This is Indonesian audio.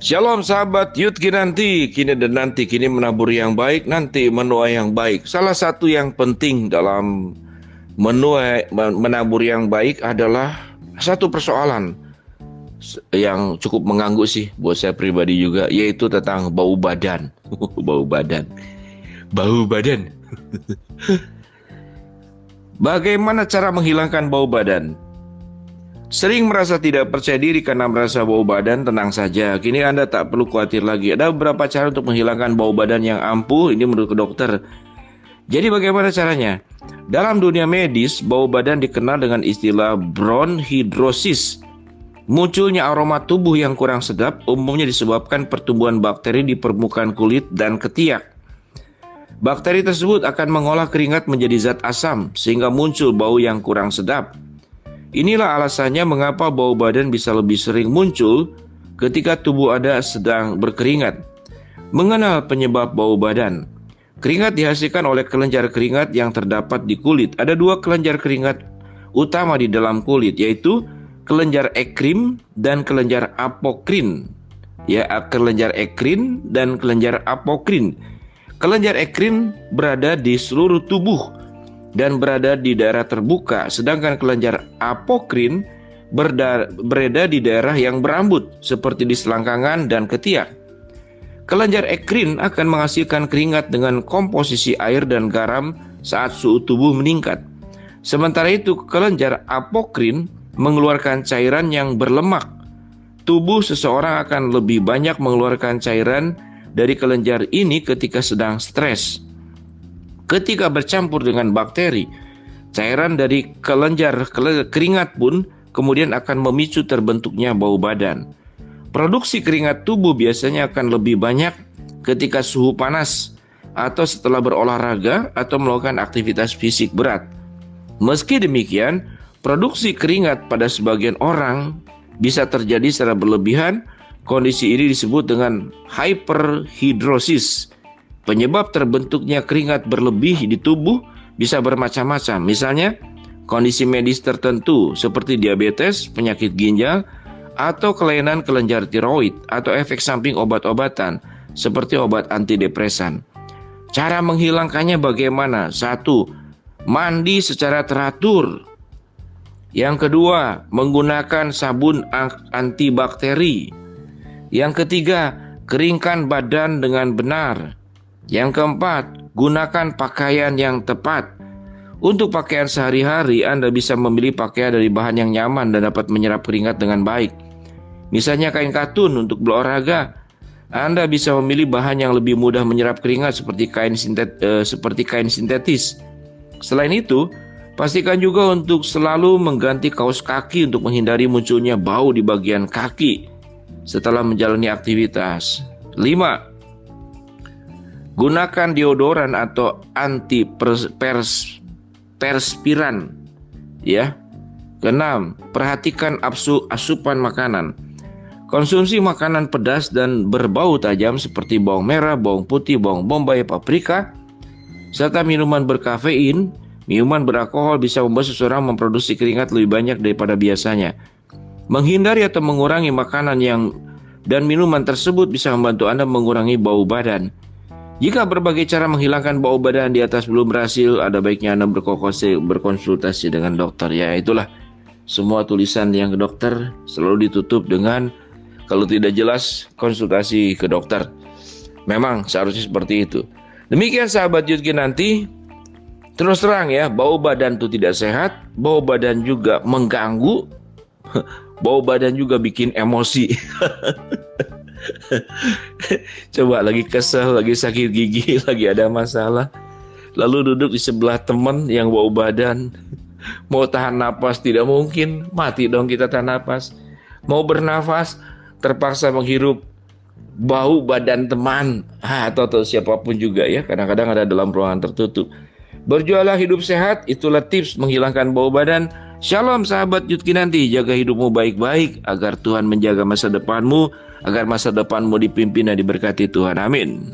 Shalom sahabat Yud Kinanti, kini dan nanti, kini menabur yang baik, nanti menuai yang baik. Salah satu yang penting dalam menabur yang baik adalah satu persoalan yang cukup mengganggu sih buat saya pribadi juga, yaitu tentang bau badan. Bau badan. Bagaimana cara menghilangkan bau badan? Sering merasa tidak percaya diri karena merasa bau badan, tenang saja. Kini Anda tak perlu khawatir lagi. Ada beberapa cara untuk menghilangkan bau badan yang ampuh, ini menurut dokter. Jadi bagaimana caranya? Dalam dunia medis, bau badan dikenal dengan istilah bronhidrosis. Munculnya aroma tubuh yang kurang sedap umumnya disebabkan pertumbuhan bakteri di permukaan kulit dan ketiak. Bakteri tersebut akan mengolah keringat menjadi zat asam sehingga muncul bau yang kurang sedap. Inilah alasannya mengapa bau badan bisa lebih sering muncul ketika tubuh Anda sedang berkeringat. Mengenal penyebab bau badan. Keringat dihasilkan oleh kelenjar keringat yang terdapat di kulit. Ada dua kelenjar keringat utama di dalam kulit, yaitu kelenjar ekrim dan kelenjar apokrin. Kelenjar ekrin dan kelenjar apokrin. Kelenjar ekrin berada di seluruh tubuh dan berada di daerah terbuka, sedangkan kelenjar apokrin berada di daerah yang berambut seperti di selangkangan dan ketiak. Kelenjar ekrin akan menghasilkan keringat dengan komposisi air dan garam saat suhu tubuh meningkat. Sementara itu, kelenjar apokrin mengeluarkan cairan yang berlemak. Tubuh seseorang akan lebih banyak mengeluarkan cairan dari kelenjar ini ketika sedang stres. Ketika bercampur dengan bakteri, cairan dari kelenjar keringat pun kemudian akan memicu terbentuknya bau badan. Produksi keringat tubuh biasanya akan lebih banyak ketika suhu panas atau setelah berolahraga atau melakukan aktivitas fisik berat. Meski demikian, produksi keringat pada sebagian orang bisa terjadi secara berlebihan. Kondisi ini disebut dengan hyperhidrosis. Penyebab terbentuknya keringat berlebih di tubuh bisa bermacam-macam. Misalnya, kondisi medis tertentu seperti diabetes, penyakit ginjal, atau kelainan kelenjar tiroid, atau efek samping obat-obatan seperti obat antidepresan. Cara menghilangkannya bagaimana? 1. Mandi secara teratur. Yang kedua, menggunakan sabun antibakteri. Yang ketiga, keringkan badan dengan benar. Yang keempat, gunakan pakaian yang tepat. Untuk pakaian sehari-hari, Anda bisa memilih pakaian dari bahan yang nyaman dan dapat menyerap keringat dengan baik. Misalnya kain katun untuk berolahraga. Anda bisa memilih bahan yang lebih mudah menyerap keringat seperti kain sintetis. Selain itu, pastikan juga untuk selalu mengganti kaos kaki untuk menghindari munculnya bau di bagian kaki setelah menjalani aktivitas. 5. Gunakan deodoran atau antiperspiran. Keenam, perhatikan asupan makanan. Konsumsi makanan pedas dan berbau tajam seperti bawang merah, bawang putih, bawang bombay, paprika, serta minuman berkafein. Minuman beralkohol bisa membuat seseorang memproduksi keringat lebih banyak daripada biasanya. Menghindari atau mengurangi makanan dan minuman tersebut bisa membantu Anda mengurangi bau badan. Jika berbagai cara menghilangkan bau badan di atas belum berhasil, ada baiknya Anda berkonsultasi dengan dokter. Ya, itulah semua tulisan yang ke dokter selalu ditutup dengan kalau tidak jelas konsultasi ke dokter. Memang seharusnya seperti itu. Demikian sahabat Yud Kinanti. Terus terang ya, bau badan itu tidak sehat, bau badan juga mengganggu, bau badan juga bikin emosi. Coba lagi kesel, lagi sakit gigi, lagi ada masalah, lalu duduk di sebelah teman yang bau badan. Mau tahan napas tidak mungkin, mati dong kita tahan napas. Mau bernafas terpaksa menghirup bau badan teman atau siapapun juga ya. Kadang-kadang ada dalam ruangan tertutup. Berjualah hidup sehat, itulah tips menghilangkan bau badan. Shalom sahabat Yud Kinanti, jaga hidupmu baik-baik agar Tuhan menjaga masa depanmu, agar masa depanmu dipimpin dan diberkati Tuhan. Amin.